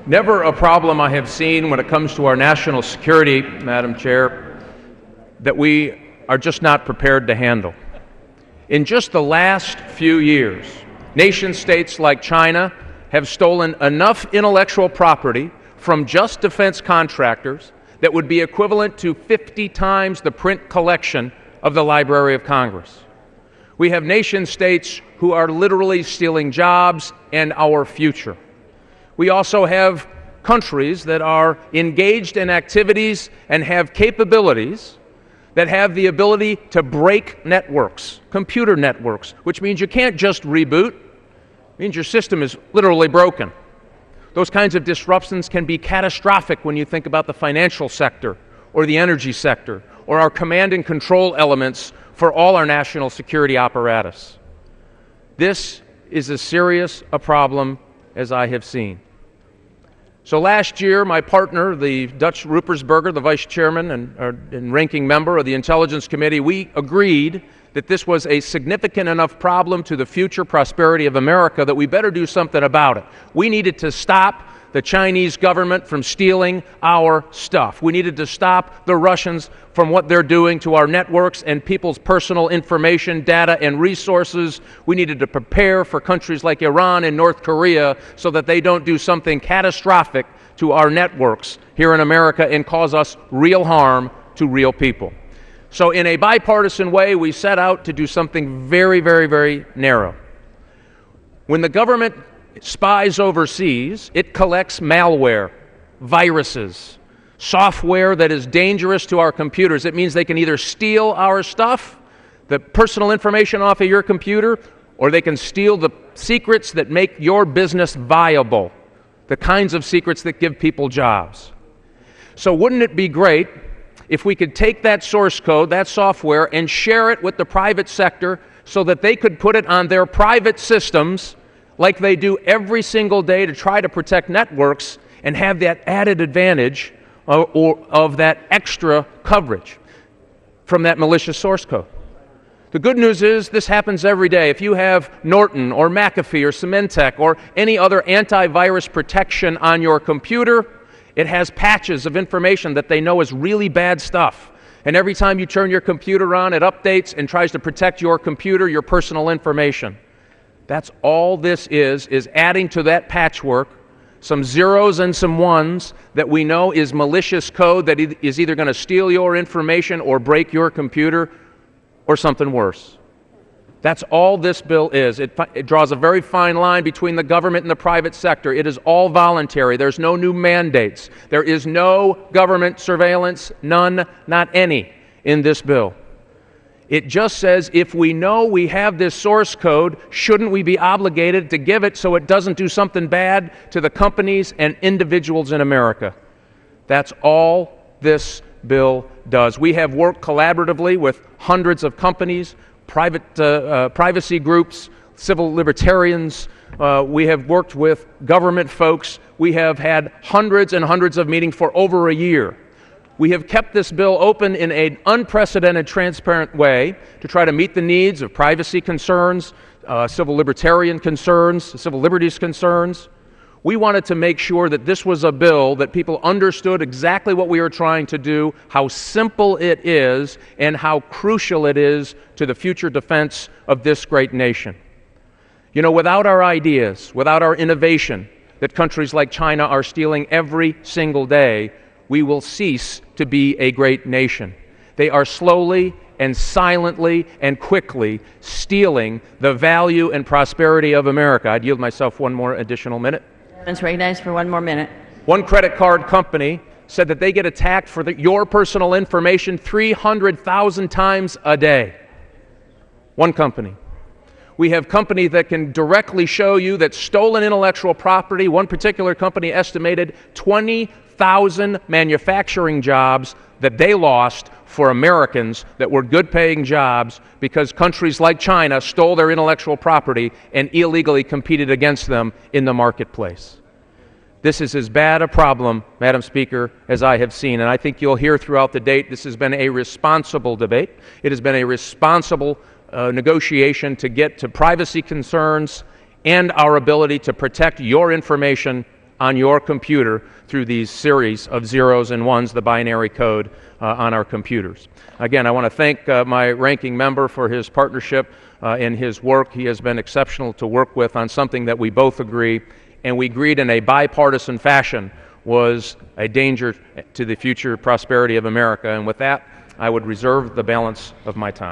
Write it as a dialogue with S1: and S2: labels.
S1: Never a problem I have seen when it comes to our national security, Madam Chair, that we are just not prepared to handle. In just the last few years, nation-states like China have stolen enough intellectual property from just defense contractors that would be equivalent to 50 times the print collection of the Library of Congress. We have nation-states who are literally stealing jobs and our future. We also have countries that are engaged in activities and have capabilities that have the ability to break networks, computer networks, which means you can't just reboot. It means your system is literally broken. Those kinds of disruptions can be catastrophic when you think about the financial sector or the energy sector or our command and control elements for all our national security apparatus. This is as serious a problem as I have seen. So last year, my partner, the Dutch Ruppersberger, the vice chairman and ranking member of the Intelligence Committee, we agreed that this was a significant enough problem to the future prosperity of America that we better do something about it. We needed to stop the Chinese government from stealing our stuff. We needed to stop the Russians from what they're doing to our networks and people's personal information, data, and resources. We needed to prepare for countries like Iran and North Korea so that they don't do something catastrophic to our networks here in America and cause us real harm to real people. So in a bipartisan way, we set out to do something very, very, very narrow. When the government spies overseas, it collects malware, viruses, software that is dangerous to our computers. It means they can either steal our stuff, the personal information off of your computer, or they can steal the secrets that make your business viable, the kinds of secrets that give people jobs. So wouldn't it be great if we could take that source code, that software, and share it with the private sector so that they could put it on their private systems like they do every single day to try to protect networks and have that added advantage of that extra coverage from that malicious source code. The good news is this happens every day. If you have Norton or McAfee or Symantec or any other antivirus protection on your computer, it has patches of information that they know is really bad stuff. And every time you turn your computer on, it updates and tries to protect your computer, your personal information. That's all this is adding to that patchwork some zeros and some ones that we know is malicious code that is either going to steal your information or break your computer or something worse. That's all this bill is. It draws a very fine line between the government and the private sector. It is all voluntary. There's no new mandates. There is no government surveillance, none, not any, in this bill. It just says if we know we have this source code, shouldn't we be obligated to give it so it doesn't do something bad to the companies and individuals in America? That's all this bill does. We have worked collaboratively with hundreds of companies, privacy groups, civil libertarians. We have worked with government folks. We have had hundreds and hundreds of meetings for over a year. We have kept this bill open in an unprecedented, transparent way to try to meet the needs of privacy concerns, civil libertarian concerns, civil liberties concerns. We wanted to make sure that this was a bill that people understood exactly what we were trying to do, how simple it is, and how crucial it is to the future defense of this great nation. You know, without our ideas, without our innovation that countries like China are stealing every single day, we will cease to be a great nation. They are slowly and silently and quickly stealing the value and prosperity of America. I'd yield myself one more additional minute.
S2: It's recognized for one more minute.
S1: One credit card company said that they get attacked for your personal information 300,000 times a day. One company. We have companies that can directly show you that stolen intellectual property, one particular company estimated 20,000 manufacturing jobs that they lost for Americans that were good-paying jobs because countries like China stole their intellectual property and illegally competed against them in the marketplace. This is as bad a problem, Madam Speaker, as I have seen, and I think you'll hear throughout the debate this has been a responsible debate. It has been a responsible negotiation to get to privacy concerns and our ability to protect your information on your computer through these series of zeros and ones, the binary code on our computers. Again, I want to thank my ranking member for his partnership in his work. He has been exceptional to work with on something that we both agree, and we agreed in a bipartisan fashion was a danger to the future prosperity of America. And with that, I would reserve the balance of my time.